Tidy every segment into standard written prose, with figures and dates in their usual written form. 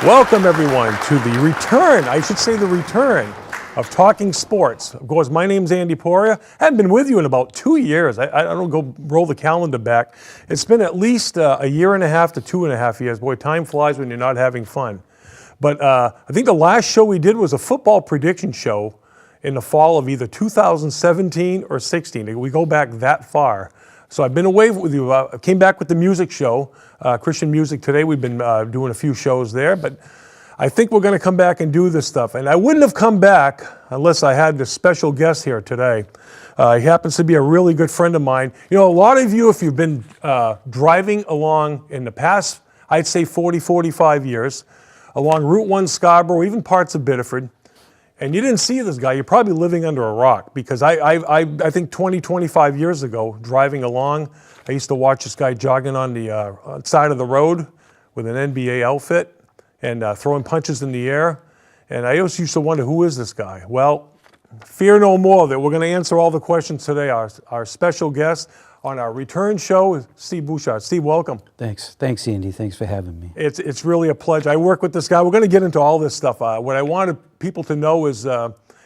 Welcome, everyone, to the return, of Talking Sports. Of course, my name's Andy Poria. I haven't been with you in about 2 years. I don't go roll the calendar back. It's been at least a year and a half to 2.5 years. Boy, time flies when you're not having fun. But I think the last show we did was a football prediction show in the fall of either 2017 or 16. We go back that far. So I've been away with you. I came back with the music show, Christian music today. We've been doing a few shows there, but I think we're going to come back and do this stuff. And I wouldn't have come back unless I had this special guest here today. He happens to be a really good friend of mine. You know, a lot of you, if you've been driving along in the past, I'd say 40, 45 years, along Route 1 Scarborough, even parts of Biddeford, and you didn't see this guy, you're probably living under a rock, because I think 20, 25 years ago, driving along, I used to watch this guy jogging on the side of the road with an NBA outfit and throwing punches in the air. And I always used to wonder, who is this guy? Well, fear no more that we're going to answer all the questions today. Our special guest on our return show is Steve Bouchard. Steve, welcome. Thanks, Andy. Thanks for having me. It's really a pleasure. I work with this guy. We're going to get into all this stuff. What I wanted people to know is,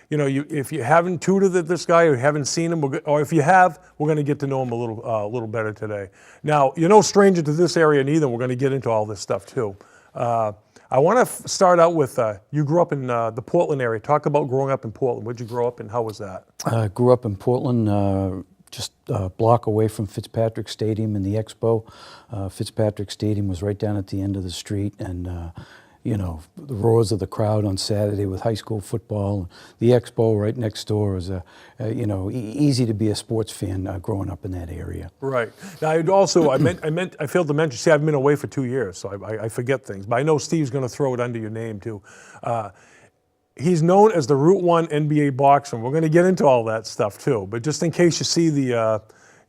if you haven't tutored this guy or haven't seen him, or if you have, we're going to get to know him a little better today. Now, you're no stranger to this area neither. We're going to get into all this stuff too. I want to start out with, you grew up in the Portland area. Talk about growing up in Portland. Where'd you grow up and how was that? I grew up in Portland, just a block away from Fitzpatrick Stadium and the Expo. Fitzpatrick Stadium was right down at the end of the street, and the roars of the crowd on Saturday with high school football. The Expo right next door is easy to be a sports fan growing up in that area. Right. Now, I failed to mention. See, I've been away for 2 years, so I forget things. But I know Steve's going to throw it under your name too. He's known as the Route 1 NBA boxer. We're going to get into all that stuff too. But just in case you see the,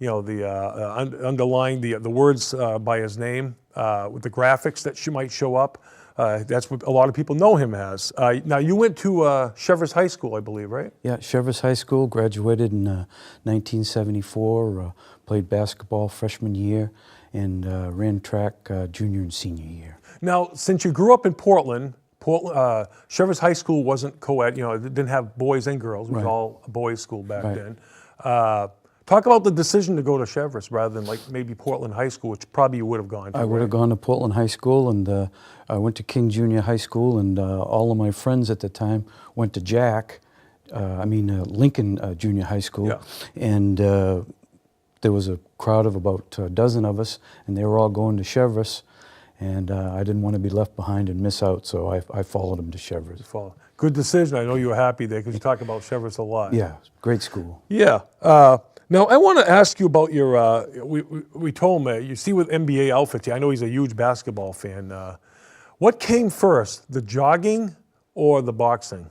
underlying the words by his name with the graphics that might show up, that's what a lot of people know him as. Now, you went to Cheverus High School, I believe, right? Yeah, Cheverus High School. Graduated in 1974. Played basketball freshman year, and ran track junior and senior year. Now, since you grew up in Portland, Cheverus High School wasn't co-ed, it didn't have boys and girls. It was all a boys' school back then. Talk about the decision to go to Cheverus rather than like maybe Portland High School, which probably you would have gone to. I would have gone to Portland High School, and I went to King Junior High School, and all of my friends at the time went to Lincoln Junior High School. Yeah. And there was a crowd of about a dozen of us, and they were all going to Cheverus. And I didn't want to be left behind and miss out, so I followed him to Cheverus. Good decision. I know you were happy there because you talk about Cheverus a lot. Yeah, great school. Yeah. Now, I want to ask you about your, we told him, you see with NBA outfits, I know he's a huge basketball fan. What came first, the jogging or the boxing?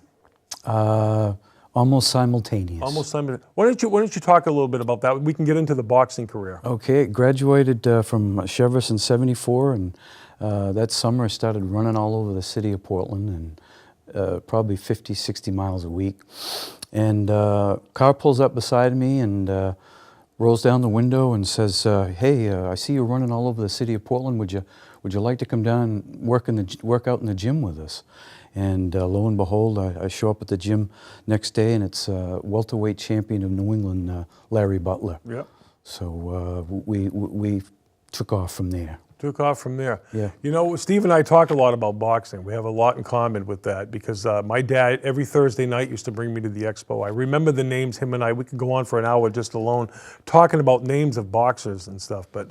Almost simultaneous. Almost simultaneous. Why don't you talk a little bit about that? We can get into the boxing career. Okay, graduated from Cheverus in '74, and that summer I started running all over the city of Portland, and probably 50, 60 miles a week. And car pulls up beside me and rolls down the window and says, "Hey, I see you running all over the city of Portland. Would you like to come down and work out in the gym with us?" And lo and behold, I show up at the gym next day, and it's welterweight champion of New England, Larry Butler. Yep. So we took off from there. Yeah. You know, Steve and I talk a lot about boxing. We have a lot in common with that because my dad, every Thursday night, used to bring me to the Expo. I remember the names, him and I, we could go on for an hour just alone talking about names of boxers and stuff. But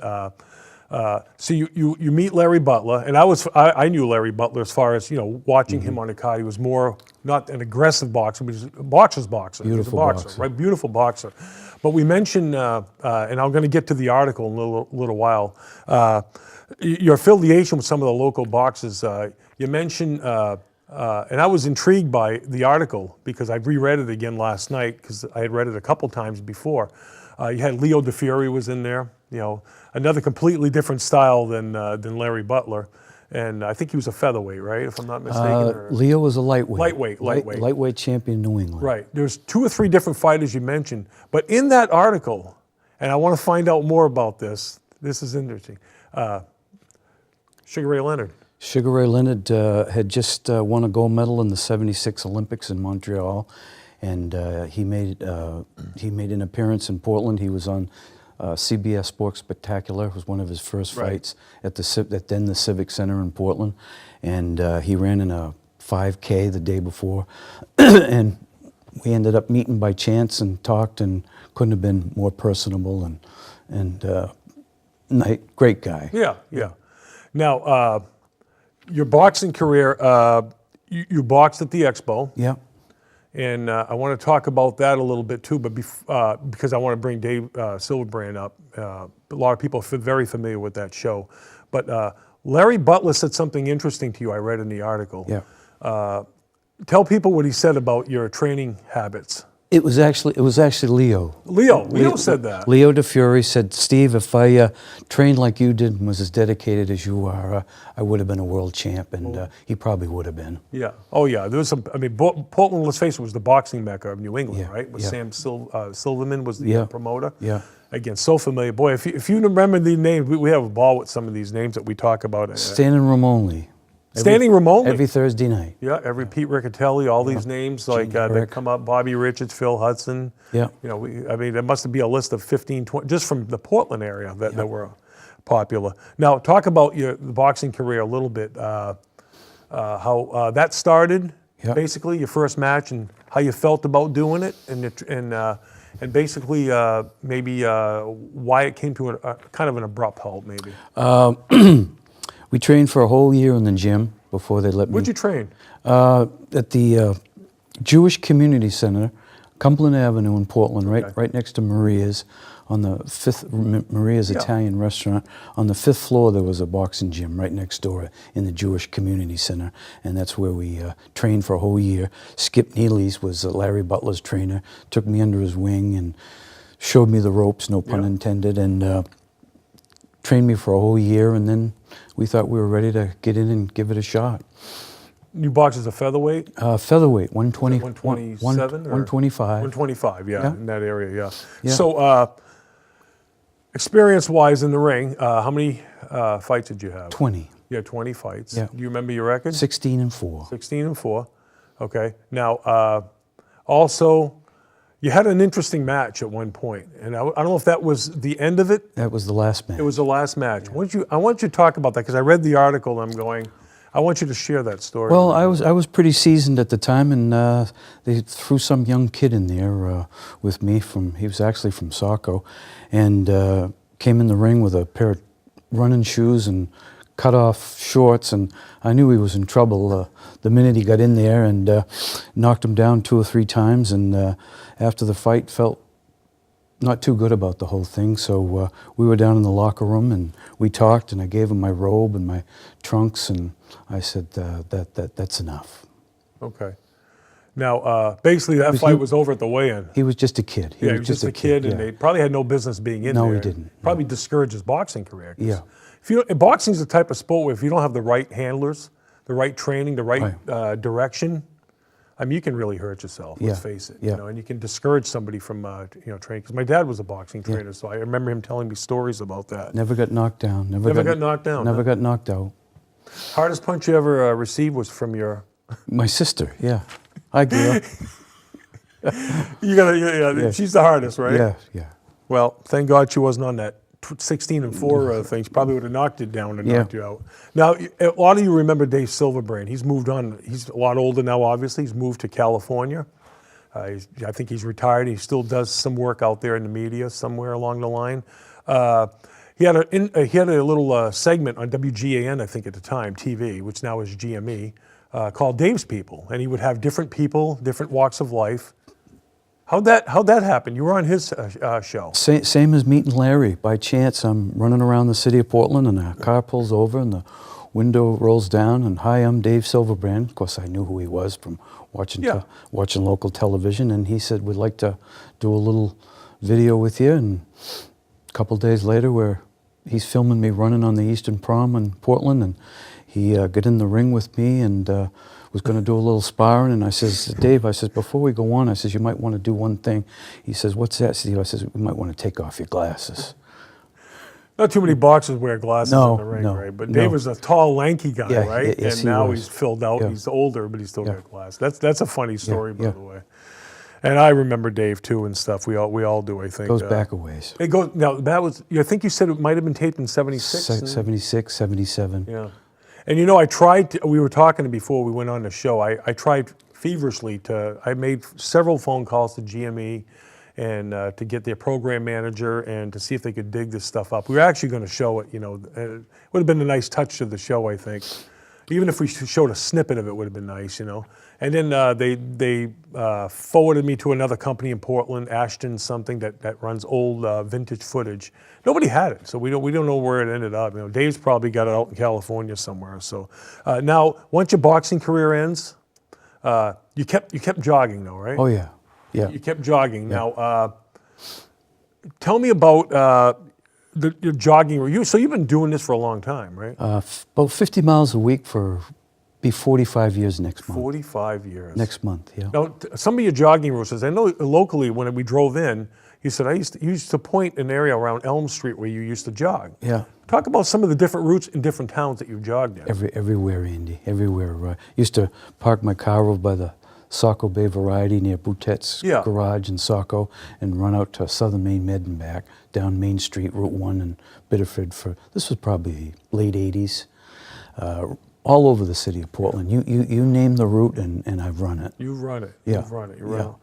so you meet Larry Butler, and I knew Larry Butler as far as, watching him on a card. He was more, not an aggressive boxer, but he was a boxer's boxer. Beautiful boxer. Right? Beautiful boxer. But we mentioned, and I'm going to get to the article in a little while, your affiliation with some of the local boxers. You mentioned, and I was intrigued by the article because I reread it again last night because I had read it a couple times before. You had Leo DeFiore was in there, another completely different style than Larry Butler. And I think he was a featherweight, right, if I'm not mistaken? Leo was a lightweight. Lightweight. Lightweight champion in New England. Right. There's 2 or 3 different fighters you mentioned. But in that article, and I want to find out more about this, this is interesting, Sugar Ray Leonard. Sugar Ray Leonard had just won a gold medal in the '76 Olympics in Montreal, and he made an appearance in Portland. He was on CBS Sports Spectacular. It was one of his first fights at the Civic Center in Portland, and he ran in a 5K the day before, and we ended up meeting by chance and talked, and couldn't have been more personable and great guy. Yeah, yeah. Now, your boxing career, you boxed at the Expo. Yeah. And I want to talk about that a little bit too, but because I want to bring Dave Silverbrand up. A lot of people are very familiar with that show. But Larry Butler said something interesting to you, I read in the article. Yeah. Tell people what he said about your training habits. It was actually Leo. Leo said that. Leo DeFury said, "Steve, if I trained like you did and was as dedicated as you are, I would have been a world champ," and he probably would have been. Yeah. Oh, yeah. There was some. I mean, Portland, let's face it, was the boxing mecca of New England, Yeah, right? With yeah. Sam Silverman was the promoter. Yeah. Again, so familiar. Boy, if you remember the names, we have a ball with some of these names that we talk about. Standing room only. Standing room only. Every Thursday night. Yeah, every Pete Riccatelli, all these names like that come up. Bobby Richards, Phil Hudson. Yeah. You know, I mean, there must be a list of 15, 20, just from the Portland area that were popular. Now, talk about the boxing career a little bit. How that started, basically your first match, and how you felt about doing it, and basically maybe why it came to a kind of an abrupt halt, maybe. We trained for a whole year in the gym before they let me. Where'd you train? At the Jewish Community Center, Cumberland Avenue in Portland, right next to Maria's, on the Maria's Italian restaurant. On the 5th floor, there was a boxing gym right next door in the Jewish Community Center, and that's where we trained for a whole year. Skip Neely's was Larry Butler's trainer, took me under his wing and showed me the ropes, no pun intended, and trained me for a whole year, and then we thought we were ready to get in and give it a shot. You boxed as a featherweight? Featherweight, 120, 127 or 125. 125, in that area, yeah. So, experience-wise in the ring, how many fights did you have? 20. You had 20 fights. Yeah. Do you remember your record? 16-4. 16-4. Okay. Now, also, you had an interesting match at one point, and I don't know if that was the end of it. That was the last match. It was the last match. Yeah. I want you to talk about that, because I read the article and I'm going, I want you to share that story. Well, I was pretty seasoned at the time, and they threw some young kid in there with me. He was actually from Saco, and came in the ring with a pair of running shoes and cut off shorts, and I knew he was in trouble the minute he got in there, and knocked him down 2 or 3 times, and after the fight felt not too good about the whole thing, so we were down in the locker room and we talked, and I gave him my robe and my trunks, and I said that's enough. Okay. Now, basically that fight was over at the weigh-in. He was just a kid. He was just a kid, and they probably had no business being in there. No, he didn't. Probably discouraged his boxing career. Yeah. Boxing's the type of sport where if you don't have the right handlers, the right training, the right direction, I mean, you can really hurt yourself. Let's face it. Yeah. You know, and you can discourage somebody from training. Because my dad was a boxing trainer, so I remember him telling me stories about that. Never got knocked down. Never got knocked down. Never got knocked out. Hardest punch you ever received was from your. My sister. Yeah. Hi, girl. She's the hardest, right? Yeah. Yeah. Well, thank God she wasn't on that 16-4 things. Probably would have knocked it down and knocked you out. Now, a lot of you remember Dave Silverbrand. He's moved on. He's a lot older now, obviously. He's moved to California. I think he's retired. He still does some work out there in the media somewhere along the line. He had a little segment on WGAN, I think at the time, TV, which now is GME, called Dave's People. And he would have different people, different walks of life. How'd that happen? You were on his show. Same as meeting Larry. By chance, I'm running around the city of Portland, and a car pulls over, and the window rolls down, and hi, I'm Dave Silverbrand. Of course, I knew who he was from watching local television, and he said, we'd like to do a little video with you. And a couple days later, he's filming me running on the Eastern Prom in Portland, and he got in the ring with me and was going to do a little sparring. And I says, Dave, I says, before we go on, I says, you might want to do one thing. He says, what's that, Steve? I says, we might want to take off your glasses. Not too many boxers wear glasses No, in the ring, no, right? But no. Dave was a tall, lanky guy, Yeah, right? yes, and he now was. he's filled out. Yeah. He's older, but he's still Yeah. got glasses. That's a funny story, by yeah. the way. And I remember Dave too and stuff. We all do, I think. Goes back a ways. It goes now. That was. I think you said it might have been taped in '76. 76, 77. Yeah. And you know, I tried to, we were talking before we went on the show, I tried feverishly I made several phone calls to GME and to get their program manager and to see if they could dig this stuff up. We were actually going to show it, you know, it would have been a nice touch to the show, I think. Even if we showed a snippet of it would have been nice, you know. And then they forwarded me to another company in Portland, Ashton something, that runs old vintage footage. Nobody had it, so we don't know where it ended up. You know, Dave's probably got it out in California somewhere. So now, once your boxing career ends, you kept jogging though, right? Oh yeah, yeah. You kept jogging. Yeah. Now, tell me about your jogging. So you've been doing this for a long time, right? About 50 miles a week for be 45 years next month. 45 years. Next month, yeah. Now, some of your jogging routes, I know locally when we drove in, you said you used to point an area around Elm Street where you used to jog. Yeah. Talk about some of the different routes in different towns that you've jogged in. Everywhere, Andy, everywhere. Used to park my car over by the Saco Bay Variety near Boutette's garage in Saco and run out to Southern Main Med and back, down Main Street, Route 1 in Biddeford. This was probably late 80s. All over the city of Portland. You name the route and I've run it. You've run it. Yeah. You've run it. You run it.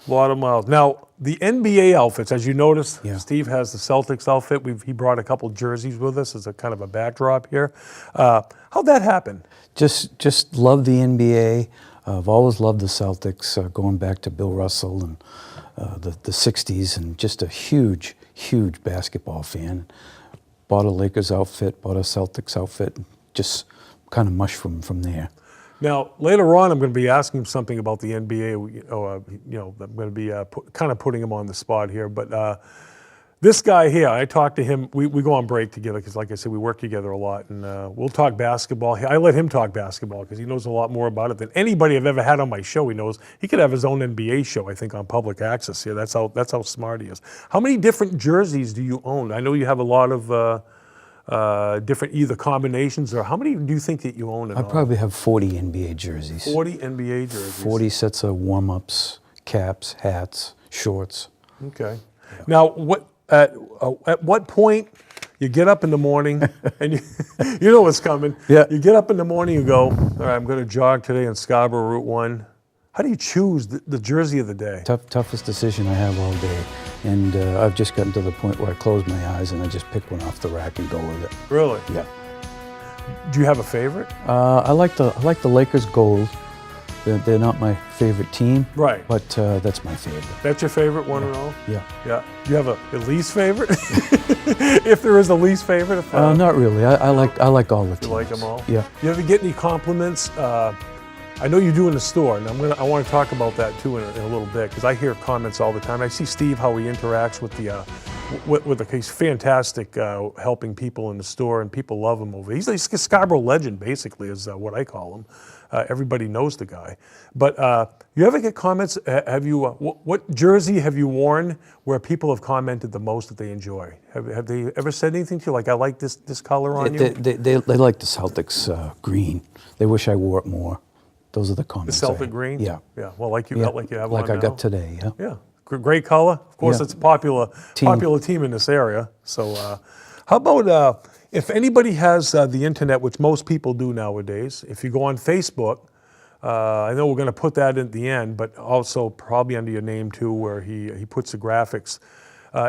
A lot of miles. Now, the NBA outfits, as you noticed, Steve has the Celtics outfit. He brought a couple jerseys with us as a kind of a backdrop here. How'd that happen? Just love the NBA. I've always loved the Celtics, going back to Bill Russell and the 60s, and just a huge basketball fan. Bought a Lakers outfit, bought a Celtics outfit, and just kind of mushroom from there. Now, later on, I'm going to be asking him something about the NBA. You know, I'm going to be kind of putting him on the spot here. But this guy here, I talked to him. We go on break together because, like I said, we work together a lot. And we'll talk basketball. I let him talk basketball because he knows a lot more about it than anybody I've ever had on my show. He knows he could have his own NBA show, I think, on public access here. That's how smart he is. How many different jerseys do you own? I know you have a lot of different either combinations, or how many do you think that you own? I probably have 40 NBA jerseys. 40 NBA jerseys. 40 sets of warm-ups, caps, hats, shorts. Okay. Yeah. Now, at what point you get up in the morning and you know what's coming? Yeah. You get up in the morning, you go, all right, I'm going to jog today on Scarborough Route 1. How do you choose the jersey of the day? Toughest decision I have all day. And I've just gotten to the point where I close my eyes and I just pick one off the rack and go with it. Really? Yeah. Do you have a favorite? I like the Lakers gold. They're not my favorite team. Right. But that's my favorite. That's your favorite one and all? Yeah. Yeah. Do you have a least favorite? If there is a least favorite? Not really. I like all the teams. You like them all? Yeah. You ever get any compliments? I know you do in the store, and I want to talk about that too in a little bit because I hear comments all the time. I see Steve how he interacts with he's fantastic helping people in the store, and people love him over. He's a Scarborough legend, basically, is what I call him. Everybody knows the guy. But you ever get comments? Have you? What jersey have you worn where people have commented the most that they enjoy? Have they ever said anything to you like, "I like this color on you"? They like the Celtics green. They wish I wore it more. Those are the comments. The Celtic green? Yeah. Yeah. Well, like you have one like I now. got today, yeah. Yeah. Great color. Of course, it's a popular team in this area. So how about if anybody has the internet, which most people do nowadays, if you go on Facebook, I know we're going to put that at the end, but also probably under your name too, where he puts the graphics.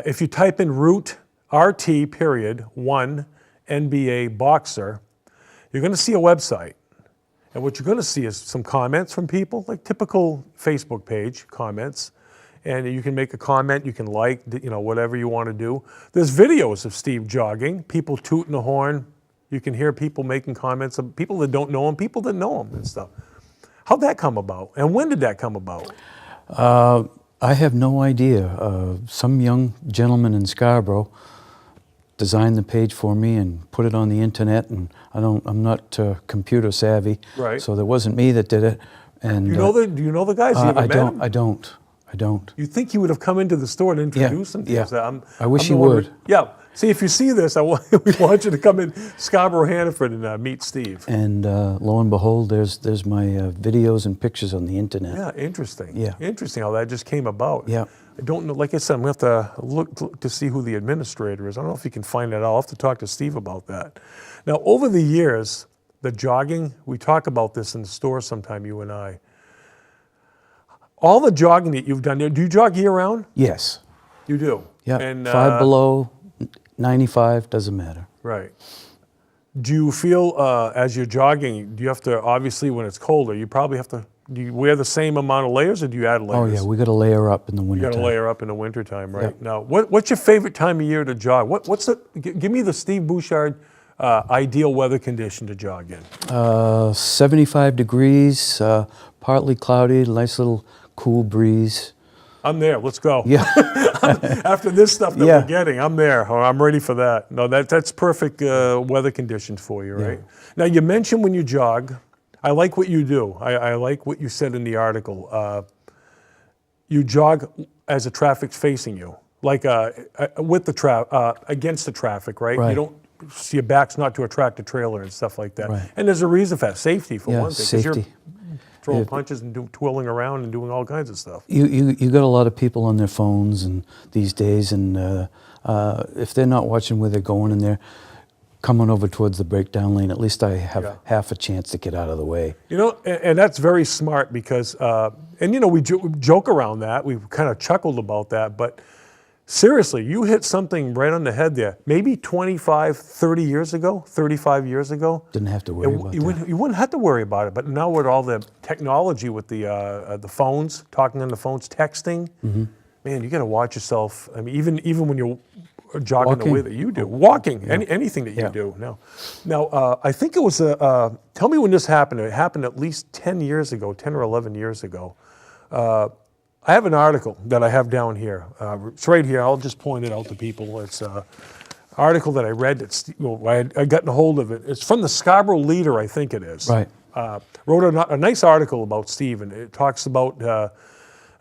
If you type in RT.1 NBA boxer, you're going to see a website. And what you're going to see is some comments from people, like typical Facebook page comments. And you can make a comment, you can like, whatever you want to do. There's videos of Steve jogging, people tooting the horn. You can hear people making comments, of people that don't know him, people that know him and stuff. How'd that come about? And when did that come about? I have no idea. Some young gentleman in Scarborough designed the page for me and put it on the internet, and I'm not computer savvy, right? So that wasn't me that did it. And do you know the guys? You ever met him? I don't. You think he would have come into the store and introduced him to you? I wish he would. Yeah. See, if you see this, we want you to come in Scarborough, Hannaford, and meet Steve. And lo and behold, there's my videos and pictures on the internet. Yeah, interesting. Yeah. Interesting how that just came about. Yeah. I don't know, like I said, I'm going to have to look to see who the administrator is. I don't know if you can find that out. I'll have to talk to Steve about that. Now, over the years, the jogging, we talk about this in the store sometime, you and I. All the jogging that you've done, do you jog year-round? Yes. You do? Yeah, And, 5 below, 95, doesn't matter. Right. Do you feel as you're jogging, do you have to, obviously when it's colder, you probably have to, do you wear the same amount of layers or do you add layers? Oh yeah, we got to layer up in the You winter got to time. layer up in the wintertime, right? Yep. Now, what's your favorite time of year to jog? Give me the Steve Bouchard ideal weather condition to jog in. 75 degrees, partly cloudy, nice little cool breeze. I'm there. Let's go. Yeah. After this stuff that Yeah. we're getting, I'm there. I'm ready for that. No, that's perfect weather conditions for you, right? Now, you mentioned when you jog, I like what you do. I like what you said in the article. You jog as the traffic's facing you, like with the against the traffic, right? Right. You don't. So your back's not to attract a trailer and stuff like that. Right. And there's a reason for that. Safety, for Yeah, one thing. 'Cause safety. you're throwing punches and twirling around and doing all kinds of stuff. You got a lot of people on their phones and these days, and if they're not watching where they're going and they're coming over towards the breakdown lane, at least I have half a chance to get out of the way. You know, and that's very smart because, and you know, we joke around that. We've kind of chuckled about that, but seriously, you hit something right on the head there. Maybe 25, 30 years ago, 35 years ago. Didn't have to worry about that. You wouldn't have to worry about it, but now with all the technology, with the phones, talking on the phones, texting, man, you got to watch yourself. I mean, even when you're jogging the way that you do, walking, anything that you do. Now, I think it was tell me when this happened. It happened at least 10 years ago, 10 or 11 years ago. I have an article that I have down here. It's right here. I'll just point it out to people. It's an article that I read. I got a hold of it. It's from the Scarborough Leader, I think it is. Right. Wrote a nice article about Steve, and it talks about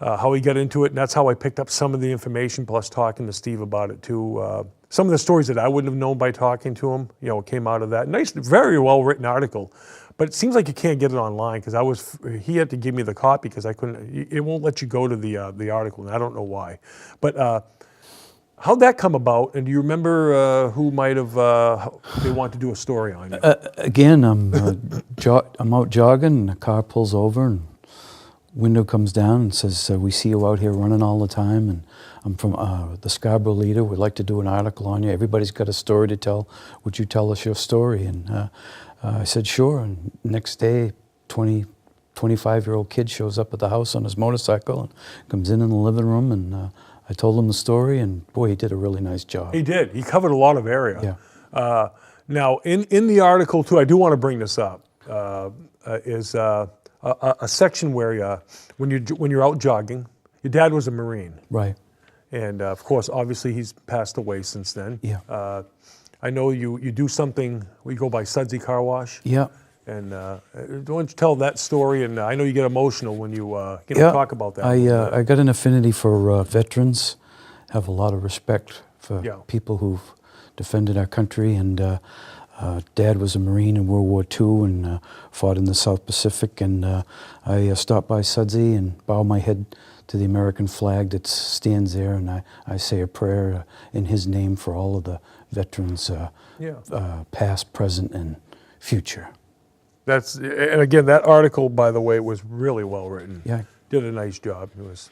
how he got into it, and that's how I picked up some of the information, plus talking to Steve about it too. Some of the stories that I wouldn't have known by talking to him, you know, came out of that. Nice, very well written article. But it seems like you can't get it online because he had to give me the copy because I couldn't. It won't let you go to the article, and I don't know why. But how'd that come about? And do you remember who might have they want to do a story on you? Again, I'm out jogging, and a car pulls over, and window comes down and says, "We see you out here running all the time, and I'm from the Scarborough Leader. We'd like to do an article on you. Everybody's got a story to tell. Would you tell us your story?" And I said, "Sure." And next day, 25-year-old kid shows up at the house on his motorcycle and comes in the living room, and I told him the story, and boy, he did a really nice job. He did. He covered a lot of area. Yeah. Now, in the article too, I do want to bring this up. Is a section where when you're out jogging, your dad was a Marine, Right. and of course, obviously, he's passed away since then. Yeah. I know you do something. We go by Sudsy Car Wash. Yeah. And why don't you tell that story? And I know you get emotional when you talk about that. I got an affinity for veterans. Have a lot of respect for people who've defended our country. And Dad was a Marine in World War II and fought in the South Pacific. And I stopped by Sudsy and bow my head to the American flag that stands there, and I say a prayer in his name for all of the veterans, past, present, and future. And again, that article, by the way, was really well written. Yeah. Did a nice job. It was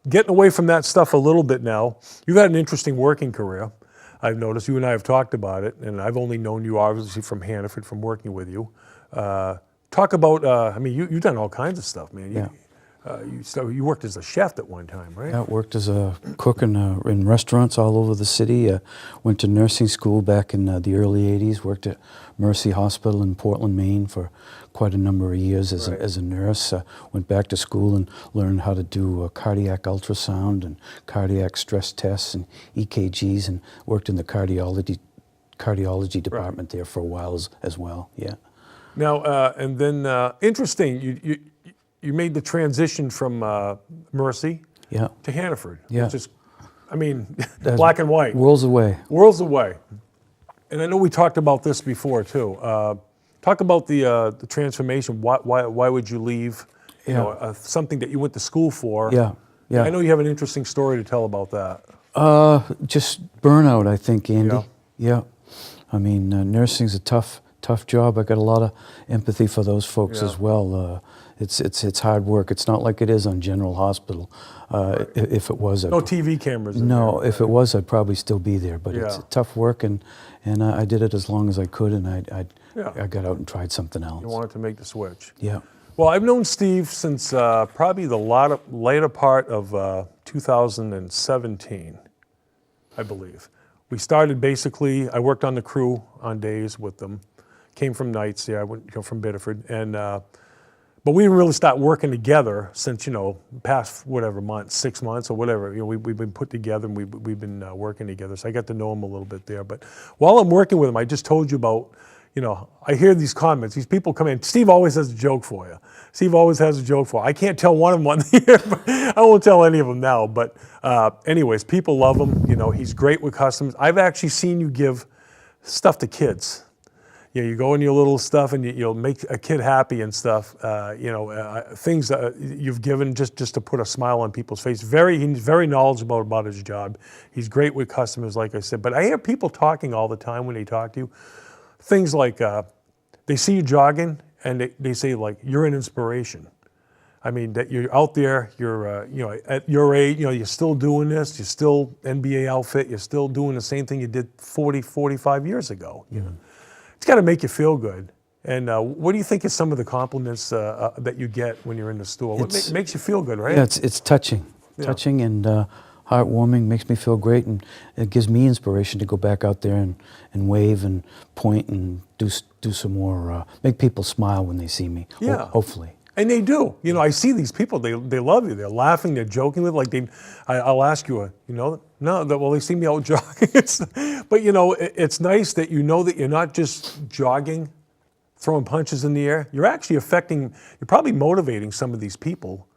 getting away from that stuff a little bit now. You've had an interesting working career. I've noticed. You and I have talked about it, and I've only known you obviously from Hannaford, from working with you. Talk about. I mean, you've done all kinds of stuff, man. You worked as a chef at one time, right? Yeah, worked as a cook in restaurants all over the city. Went to nursing school back in the early 80s. Worked at Mercy Hospital in Portland, Maine for quite a number of years as a nurse. Went back to school and learned how to do cardiac ultrasound and cardiac stress tests and EKGs, and worked in the cardiology department there for a while as well. Yeah. Now, and then interesting, you made the transition from Mercy to Hannaford, which is I mean, black and white. Worlds away. Worlds away. And I know we talked about this before too. Talk about the transformation. Why would you leave? You Yeah. know, something that you went to school for. Yeah, yeah. I know you have an interesting story to tell about that. Just burnout, I think, Andy. Yeah. Yeah. I mean, nursing's a tough job. I got a lot of empathy for those folks Yeah. as well. It's hard work. It's not like it is on General Hospital. If it was, No TV cameras. In no, there. if it was, I'd probably still be there. But it's Yeah. tough work, and I did it as long as I could, and Yeah. I got out and tried something else. You wanted to make the switch. Yeah. Well, I've known Steve since probably the later part of 2017, I believe. We started basically, I worked on the crew on days with them, came from nights, I went from Biddeford, and but we didn't really start working together since, past whatever months, 6 months or whatever. We've been put together and we've been working together, so I got to know him a little bit there. But while I'm working with him, I just told you about, I hear these comments. These people come in. Steve always has a joke for you. Steve always has a joke for you. I can't tell one of them on the air, but I won't tell any of them now. But anyways, people love him. He's great with customers. I've actually seen you give stuff to kids. You go in your little stuff and you'll make a kid happy and stuff. Things that you've given just to put a smile on people's face. He's very knowledgeable about his job. He's great with customers, like I said. But I hear people talking all the time when they talk to you. Things like they see you jogging and they say like you're an inspiration. I mean that you're out there. You're at your age. You're still doing this. You're still NBA outfit. You're still doing the same thing you did 45 years ago. It's got to make you feel good. And what do you think is some of the compliments that you get when you're in the store? What makes you feel good, right? Yeah, it's touching, touching and heartwarming. Makes me feel great, and it gives me inspiration to go back out there and wave and point and do some more. Make people smile when they see me. Yeah. Hopefully. And they do. I see these people. They love you. They're laughing. They're joking with. I'll ask you. No. Well, they see me out jogging. But it's nice that that you're not just jogging, throwing punches in the air. You're actually you're probably motivating some of these people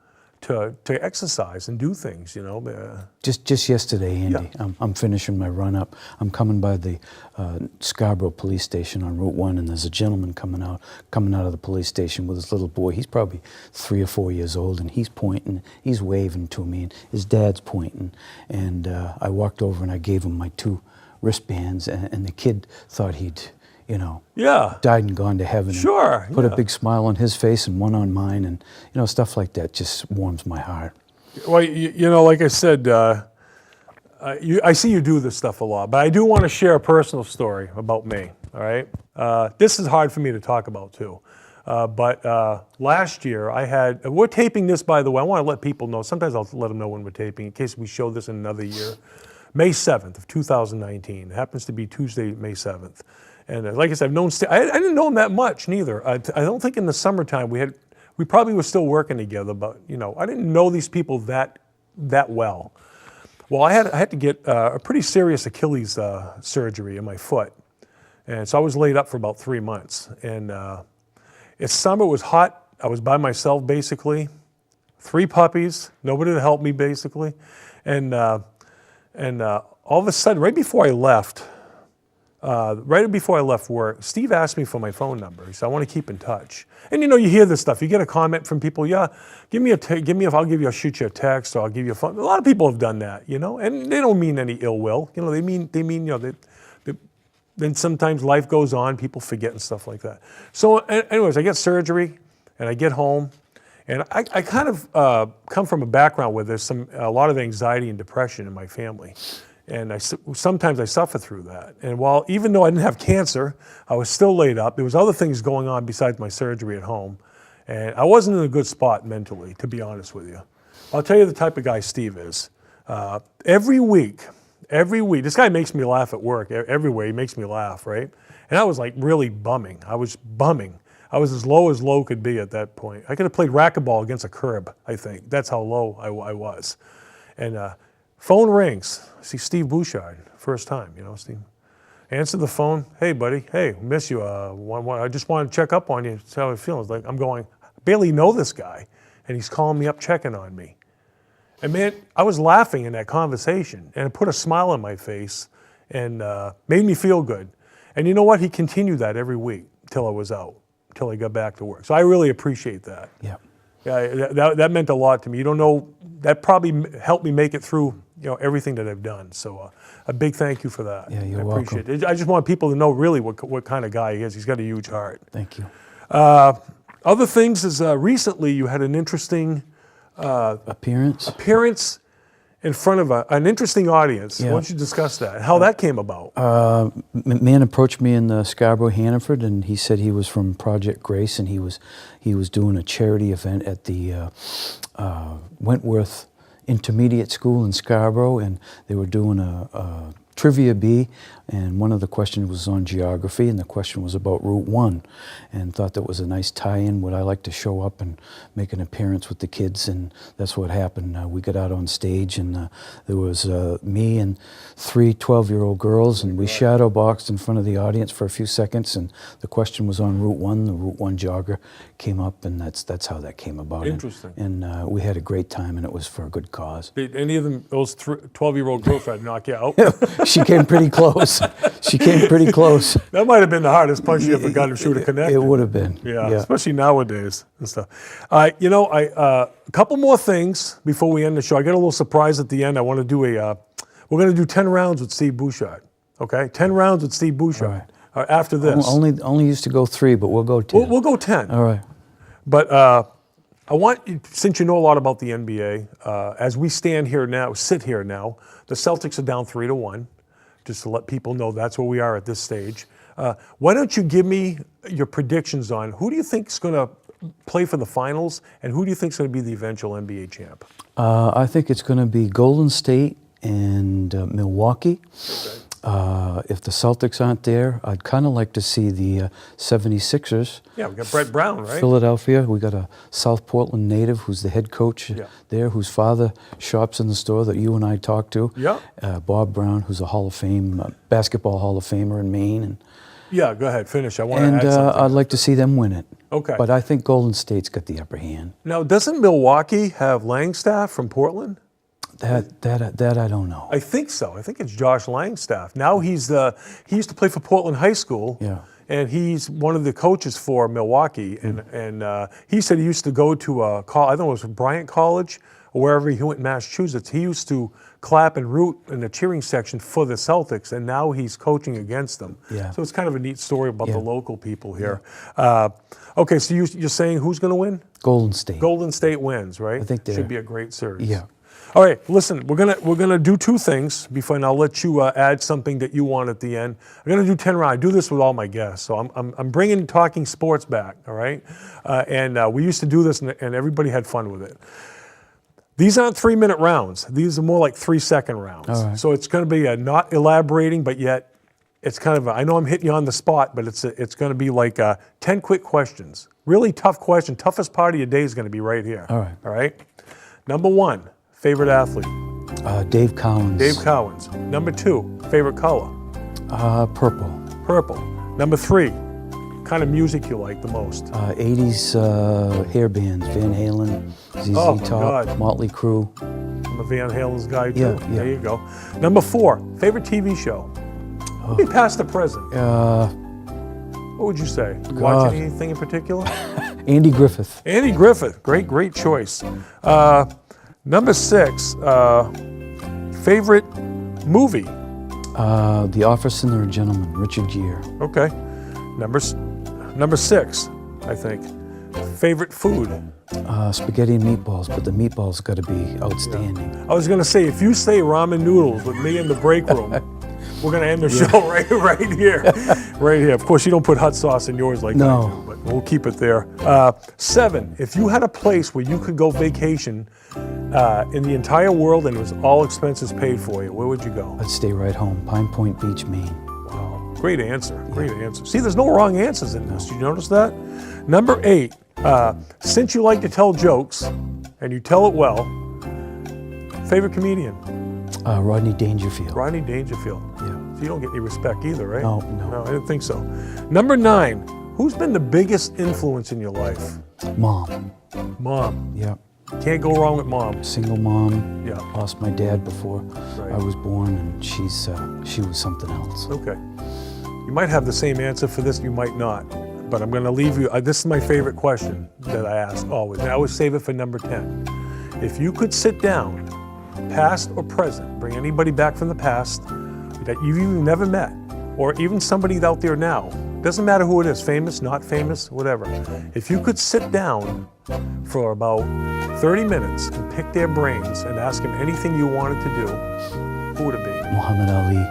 to exercise and do things. Just yesterday, Andy, Yeah. I'm finishing my run up. I'm coming by the Scarborough police station on Route 1, and there's a gentleman coming out of the police station with his little boy. He's probably 3 or 4 years old, and he's pointing, he's waving to me, and his dad's pointing. And I walked over and I gave him my 2 wristbands, and the kid thought he'd, died and gone to heaven. Sure. And put a big smile on his face and one on mine, and stuff like that just warms my heart. Well, like I said, I see you do this stuff a lot, but I do want to share a personal story about me, all right? This is hard for me to talk about, too. But last year, we're taping this, by the way. I want to let people know. Sometimes I'll let them know when we're taping, in case we show this in another year. May 7th of 2019. It happens to be Tuesday, May 7th. And like I said, I've known Steve. I didn't know him that much, neither. I don't think in the summertime we probably were still working together, but I didn't know these people that well. Well, I had to get a pretty serious Achilles surgery in my foot, and so I was laid up for about 3 months. And it's summer, it was hot. I was by myself basically, 3 puppies, nobody to help me basically, and all of a sudden, right before I left work, Steve asked me for my phone number. He said, "I want to keep in touch." And you hear this stuff. You get a comment from people, "Yeah, I'll shoot you a text, or I'll give you a phone." A lot of people have done that, and they don't mean any ill will. They mean, then sometimes life goes on, people forget and stuff like that. So anyways, I get surgery and I get home, and I kind of come from a background where there's a lot of anxiety and depression in my family. And sometimes I suffer through that. And even though I didn't have cancer, I was still laid up. There was other things going on besides my surgery at home. And I wasn't in a good spot mentally, to be honest with you. I'll tell you the type of guy Steve is. Every week, this guy makes me laugh at work. Everywhere he makes me laugh, right? And I was like really bumming. I was bumming. I was as low could be at that point. I could have played racquetball against a curb, I think. That's how low I was. And phone rings. I see Steve Bouchard, first time, Steve. Answer the phone. "Hey, buddy. Hey, miss you. I just want to check up on you, see how I feel." It's like, I barely know this guy, and he's calling me up, checking on me. And man, I was laughing in that conversation, and it put a smile on my face and made me feel good. And you know what? He continued that every week till I was out, till I got back to work. So I really appreciate that. Yeah. Yeah, that meant a lot to me. You don't know, that probably helped me make it through, everything that I've done. So a big thank you for that. Yeah, you're I appreciate welcome. it. I just want people to know really what kind of guy he is. He's got a huge heart. Thank you. Other things is recently you had an interesting Appearance? in front of an interesting audience. Yeah. Why don't you discuss that? How that came about? Man approached me in Scarborough, Hannaford, and he said he was from Project Grace, and he was doing a charity event at the Wentworth Intermediate School in Scarborough, and they were doing a trivia bee, and one of the questions was on geography, and the question was about Route 1, and thought that was a nice tie-in. Would I like to show up and make an appearance with the kids? And that's what happened. We got out on stage, and there was me and 3 12-year-old girls, and we shadow boxed in front of the audience for a few seconds, and the question was on Route 1. The Route 1 jogger came up, and that's how that came about. Interesting. And we had a great time, and it was for a good cause. Did any of them, those 12-year-old girls try to knock you out? She came pretty close. She came pretty close. That might have been the hardest punch you ever got if she would have connected. It would have been. Yeah, especially nowadays and stuff. A couple more things before we end the show. I got a little surprise at the end. I want to do we're going to do 10 rounds with Steve Bouchard. Okay, 10 rounds with Steve Bouchard. All right. After this, Only used to go 3, but we'll go 10. we'll go 10. All right. But I want you, since you know a lot about the NBA, as we sit here now, the Celtics are down 3-1. Just to let people know that's where we are at this stage. Why don't you give me your predictions on who do you think is going to play for the finals, and who do you think is going to be the eventual NBA champ? I think it's going to be Golden State and Milwaukee. Okay. If the Celtics aren't there, I'd kind of like to see the 76ers. Yeah, we got Brett Brown, right? Philadelphia. We got a South Portland native who's the head coach there, whose father shops in the store that you and I talked to. Yeah. Bob Brown, who's a Hall of Fame, basketball Hall of Famer in Maine. And Yeah, go ahead, finish. I want to add And something. I'd like to see them win it. Okay. But I think Golden State's got the upper hand. Now, doesn't Milwaukee have Langstaff from Portland? That I don't know. I think so. I think it's Josh Langstaff. Now he used to play for Portland High School. Yeah. And he's one of the coaches for Milwaukee. And he said he used to go to I think it was Bryant College or wherever he went in Massachusetts. He used to clap and root in the cheering section for the Celtics, and now he's coaching against them. Yeah. So it's kind of a neat story about the local people here. Yeah. Okay, so you're saying who's going to win? Golden State. Golden State wins, right? I think should be a great series. Yeah. All right, listen, we're gonna do 2 things before, and I'll let you add something that you want at the end. I'm gonna do 10 rounds. I do this with all my guests, so I'm bringing talking sports back. All right, and we used to do this, and everybody had fun with it. These aren't 3-minute rounds. These are more like 3-second rounds. All right. So it's going to be not elaborating, but yet it's kind of I know I'm hitting you on the spot, but it's going to be like 10 quick questions. Really tough question. Toughest part of your day is going to be right here. All right. All right. Number 1, favorite athlete. Dave Cowens. Dave Cowens. Number 2, favorite color. Purple. Purple. Number 3, kind of music you like the most. 80s hair bands. Van Halen, ZZ Oh, my Top, God. Motley Crue. I'm a Van Halen's guy too. Yeah, There yeah. you go. Number 4, favorite TV show. Maybe past the present. What would you say? Watching anything in particular? Andy Griffith. Andy Griffith. Great choice. Number 6, favorite movie. The Office and the Gentleman, Richard Gere. Okay. Number 6, I think. Favorite food. Spaghetti and meatballs, but the meatballs got to be outstanding. I was going to say, if you say ramen noodles with me in the break room, we're going to end the show right here. Right here. Of course, you don't put hot sauce in yours like I do, but we'll keep it there. 7, if you had a place where you could go vacation in the entire world and it was all expenses paid for you, where would you go? I'd stay right home, Pine Point Beach, Maine. Wow. Great answer. Great answer. See, there's no wrong answers in this. Did you notice that? Number 8, since you like to tell jokes and you tell it well, favorite comedian? Rodney Dangerfield. Rodney Dangerfield. Yeah. So you don't get any respect either, right? No. No, I didn't think so. Number 9, who's been the biggest influence in your life? Mom. Mom. Yeah. Can't go wrong with mom. Single mom. Yeah. Lost my dad before Right. I was born, and she was something else. Okay. You might have the same answer for this, you might not. But I'm going to leave you, this is my favorite question that I ask always, and I always save it for number 10. If you could sit down, past or present, bring anybody back from the past that you've even never met, or even somebody out there now, doesn't matter who it is, famous, not famous, whatever. If you could sit down for about 30 minutes and pick their brains and ask them anything you wanted to do, who would it be? Muhammad Ali.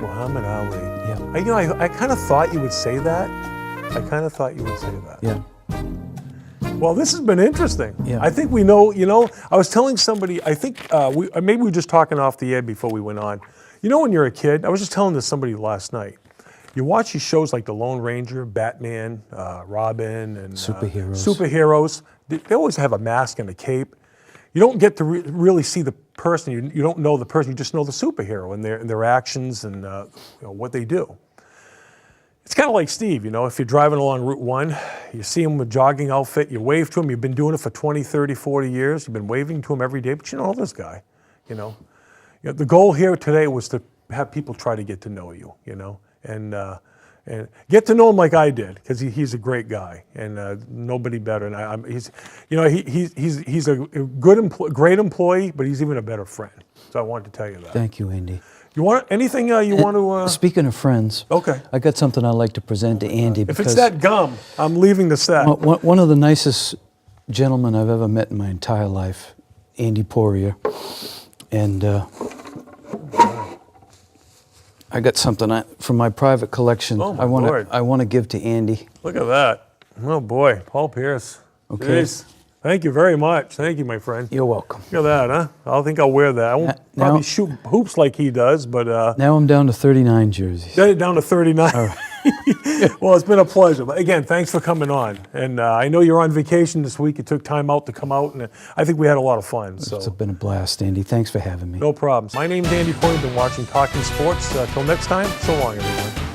Muhammad Ali. Yeah. I kind of thought you would say that. Yeah. Well, this has been interesting. Yeah. I think we know, I was telling somebody, I think maybe we were just talking off the air before we went on. When you're a kid, I was just telling this somebody last night, you watch these shows like The Lone Ranger, Batman, Robin, and superheroes. They always have a mask and a cape. You don't get to really see the person. You don't know the person. You just know the superhero and their actions and what they do. It's kind of like Steve, if you're driving along Route 1, you see him with a jogging outfit, you wave to him, you've been doing it for 20, 30, 40 years, you've been waving to him every day, but you know this guy, The goal here today was to have people try to get to know you, and get to know him like I did, because he's a great guy, and nobody better. And he's a great employee, but he's even a better friend. So I wanted to tell you that. Thank you, Andy. You want anything you want to? Speaking of friends, okay. I got something I'd like to present to Andy. If it's that gum, I'm leaving the set. One of the nicest gentlemen I've ever met in my entire life, Andy Poirier, and I got something from my private collection. Oh, my Lord. I want to give to Andy. Look at that. Oh boy, Paul Pierce. Okay. Jeez. Thank you very much. Thank you, my friend. You're welcome. Look at that, huh? I think I'll wear that. I won't probably shoot hoops like he does, but... now I'm down to 39 jerseys. Down to 39. All right. Well, it's been a pleasure. But again, thanks for coming on. And I know you're on vacation this week. You took time out to come out, and I think we had a lot of fun. So. It's been a blast, Andy. Thanks for having me. No problems. My name's Andy Poirier. You've been watching Talking Sports. Till next time, so long, everyone.